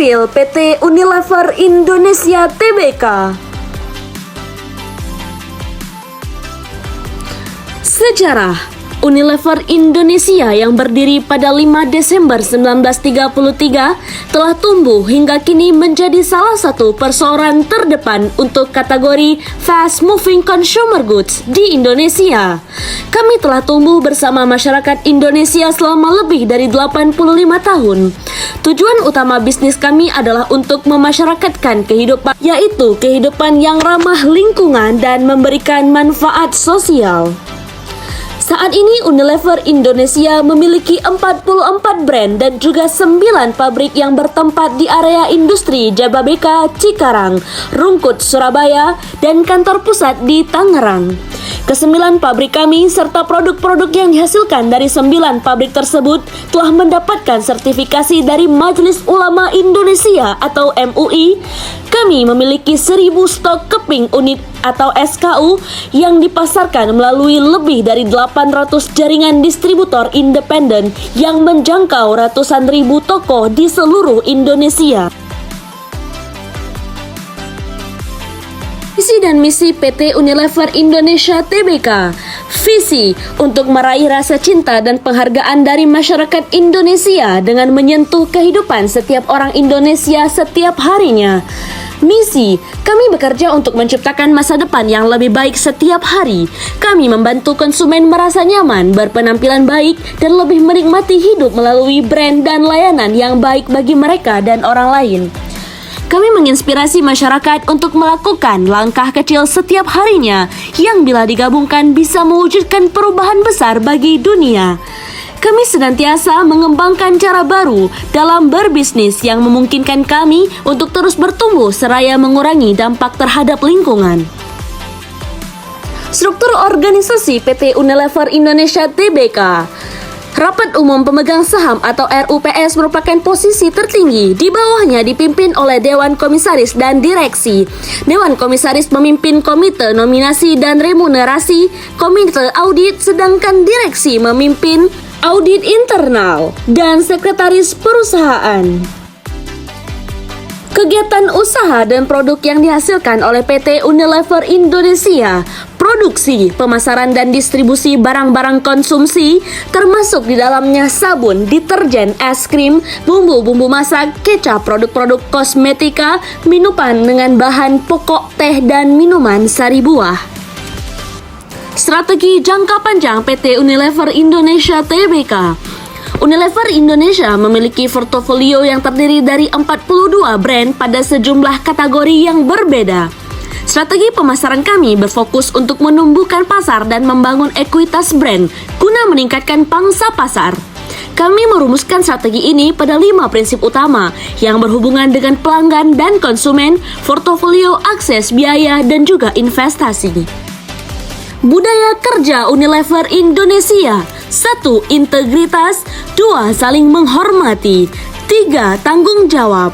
Profil PT Unilever Indonesia Tbk. Sejarah Unilever Indonesia yang berdiri pada 5 Desember 1933 telah tumbuh hingga kini menjadi salah satu perseorangan terdepan untuk kategori Fast Moving Consumer Goods di Indonesia. Kami telah tumbuh bersama masyarakat Indonesia selama lebih dari 85 tahun. Tujuan utama bisnis kami adalah untuk memasyarakatkan kehidupan, yaitu kehidupan yang ramah lingkungan dan memberikan manfaat sosial. Saat ini Unilever Indonesia memiliki 44 brand dan juga 9 pabrik yang bertempat di area industri Jababeka, Cikarang, Rungkut, Surabaya, dan kantor pusat di Tangerang. Kesembilan pabrik kami serta produk-produk yang dihasilkan dari 9 pabrik tersebut telah mendapatkan sertifikasi dari Majelis Ulama Indonesia atau MUI. Kami memiliki 1000 stok keping unit atau SKU yang dipasarkan melalui lebih dari 800 jaringan distributor independen yang menjangkau ratusan ribu toko di seluruh Indonesia. Visi dan misi PT Unilever Indonesia Tbk. Visi untuk meraih rasa cinta dan penghargaan dari masyarakat Indonesia dengan menyentuh kehidupan setiap orang Indonesia setiap harinya. Misi, kami bekerja untuk menciptakan masa depan yang lebih baik setiap hari. Kami membantu konsumen merasa nyaman, berpenampilan baik, dan lebih menikmati hidup melalui brand dan layanan yang baik bagi mereka dan orang lain. Kami menginspirasi masyarakat untuk melakukan langkah kecil setiap harinya yang bila digabungkan bisa mewujudkan perubahan besar bagi dunia. Kami senantiasa mengembangkan cara baru dalam berbisnis yang memungkinkan kami untuk terus bertumbuh seraya mengurangi dampak terhadap lingkungan. Struktur organisasi PT Unilever Indonesia Tbk. Rapat Umum Pemegang Saham atau RUPS merupakan posisi tertinggi. Di bawahnya dipimpin oleh Dewan Komisaris dan Direksi. Dewan Komisaris memimpin Komite Nominasi dan Remunerasi, Komite Audit, sedangkan Direksi memimpin Audit Internal dan Sekretaris Perusahaan. Kegiatan usaha dan produk yang dihasilkan oleh PT Unilever Indonesia, produksi, pemasaran dan distribusi barang-barang konsumsi, termasuk di dalamnya sabun, deterjen, es krim, bumbu-bumbu masak, kecap, produk-produk kosmetika, minuman dengan bahan pokok teh dan minuman sari buah. Strategi jangka panjang PT Unilever Indonesia Tbk. Unilever Indonesia memiliki portofolio yang terdiri dari 42 brand pada sejumlah kategori yang berbeda. Strategi pemasaran kami berfokus untuk menumbuhkan pasar dan membangun ekuitas brand guna meningkatkan pangsa pasar. Kami merumuskan strategi ini pada 5 prinsip utama yang berhubungan dengan pelanggan dan konsumen, portofolio, akses biaya, dan juga investasi. Budaya kerja Unilever Indonesia. 1. Integritas. 2. Saling menghormati. 3. Tanggung jawab.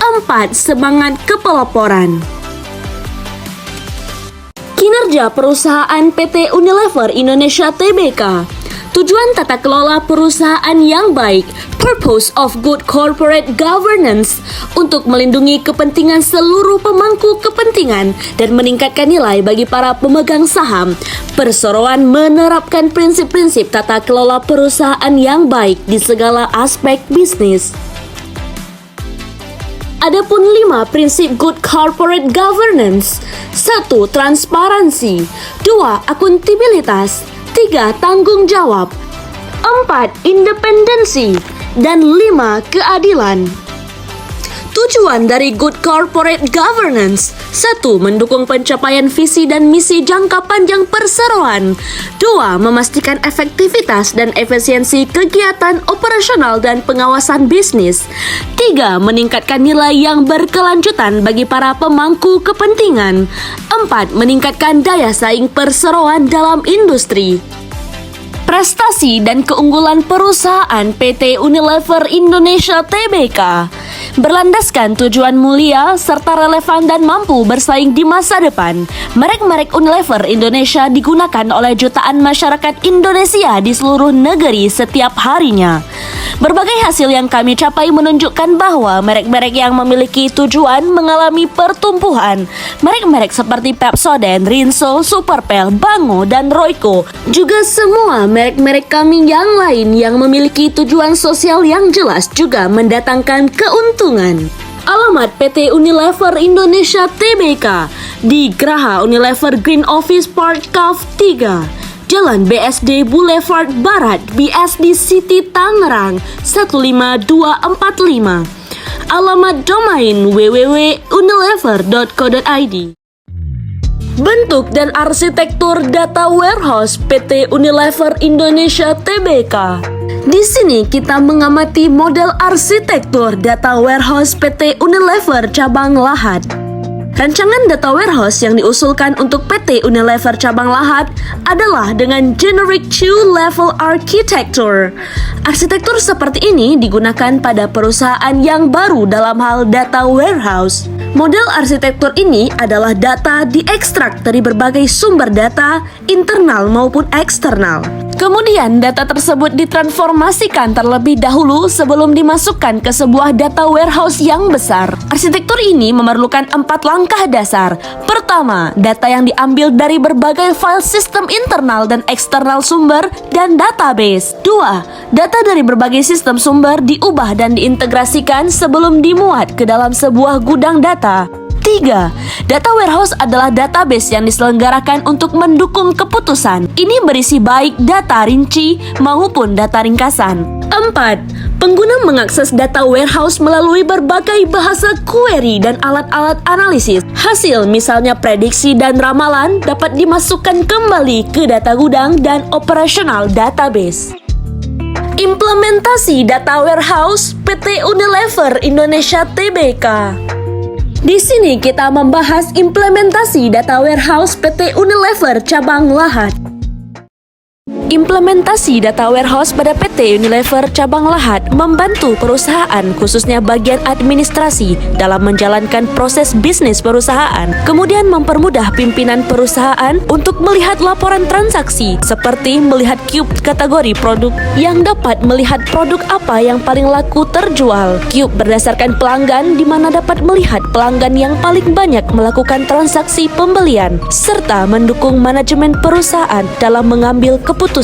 4. Semangat kepelaporan. Kinerja perusahaan PT Unilever Indonesia Tbk. Tujuan tata kelola perusahaan yang baik, purpose of good corporate governance, untuk melindungi kepentingan seluruh pemangku kepentingan dan meningkatkan nilai bagi para pemegang saham. Perseroan menerapkan prinsip-prinsip tata kelola perusahaan yang baik di segala aspek bisnis. Adapun 5 prinsip good corporate governance. 1. Transparansi. 2. Akuntabilitas. 3. Tanggung jawab. 4. Independensi. Dan 5. Keadilan. Tujuan dari Good Corporate Governance. 1. Mendukung pencapaian visi dan misi jangka panjang perseroan. 2. Memastikan efektivitas dan efisiensi kegiatan operasional dan pengawasan bisnis. 3. Meningkatkan nilai yang berkelanjutan bagi para pemangku kepentingan. 4. Meningkatkan daya saing perseroan dalam industri. Prestasi dan keunggulan perusahaan PT Unilever Indonesia Tbk. Berlandaskan tujuan mulia serta relevan dan mampu bersaing di masa depan, merek-merek Unilever Indonesia digunakan oleh jutaan masyarakat Indonesia di seluruh negeri setiap harinya. Berbagai hasil yang kami capai menunjukkan bahwa merek-merek yang memiliki tujuan mengalami pertumbuhan. Merek-merek seperti Pepsodent, Rinso, Superpel, Bango, dan Royco, juga semua merek-merek kami yang lain yang memiliki tujuan sosial yang jelas juga mendatangkan keuntungan. Alamat PT Unilever Indonesia Tbk di Graha Unilever Green Office Park Cave 3, Jalan BSD Boulevard Barat, BSD City Tangerang 15245. Alamat domain www.unilever.co.id. Bentuk dan arsitektur data warehouse PT Unilever Indonesia Tbk. Di sini kita mengamati model arsitektur data warehouse PT Unilever Cabang Lahad. Rancangan data warehouse yang diusulkan untuk PT Unilever Cabang Lahad adalah dengan generic two-level architecture. Arsitektur seperti ini digunakan pada perusahaan yang baru dalam hal data warehouse. Model arsitektur ini adalah data diekstrak dari berbagai sumber data, internal maupun eksternal. Kemudian data tersebut ditransformasikan terlebih dahulu sebelum dimasukkan ke sebuah data warehouse yang besar. Arsitektur ini memerlukan 4 langkah dasar. Pertama, data yang diambil dari berbagai file sistem internal dan eksternal sumber dan database. 2, data dari berbagai sistem sumber diubah dan diintegrasikan sebelum dimuat ke dalam sebuah gudang data. 3. Data warehouse adalah database yang diselenggarakan untuk mendukung keputusan. Ini berisi baik data rinci maupun data ringkasan. 4. Pengguna mengakses data warehouse melalui berbagai bahasa query dan alat-alat analisis. Hasil misalnya prediksi dan ramalan dapat dimasukkan kembali ke data gudang dan operasional database. Implementasi data warehouse PT Unilever Indonesia Tbk. Di sini kita membahas implementasi data warehouse PT Unilever Cabang Lahad. Implementasi data warehouse pada PT Unilever Cabang Lahad membantu perusahaan, khususnya bagian administrasi, dalam menjalankan proses bisnis perusahaan. Kemudian mempermudah pimpinan perusahaan untuk melihat laporan transaksi, seperti melihat cube kategori produk yang dapat melihat produk apa yang paling laku terjual. Cube berdasarkan pelanggan, di mana dapat melihat pelanggan yang paling banyak melakukan transaksi pembelian, serta mendukung manajemen perusahaan dalam mengambil keputusan.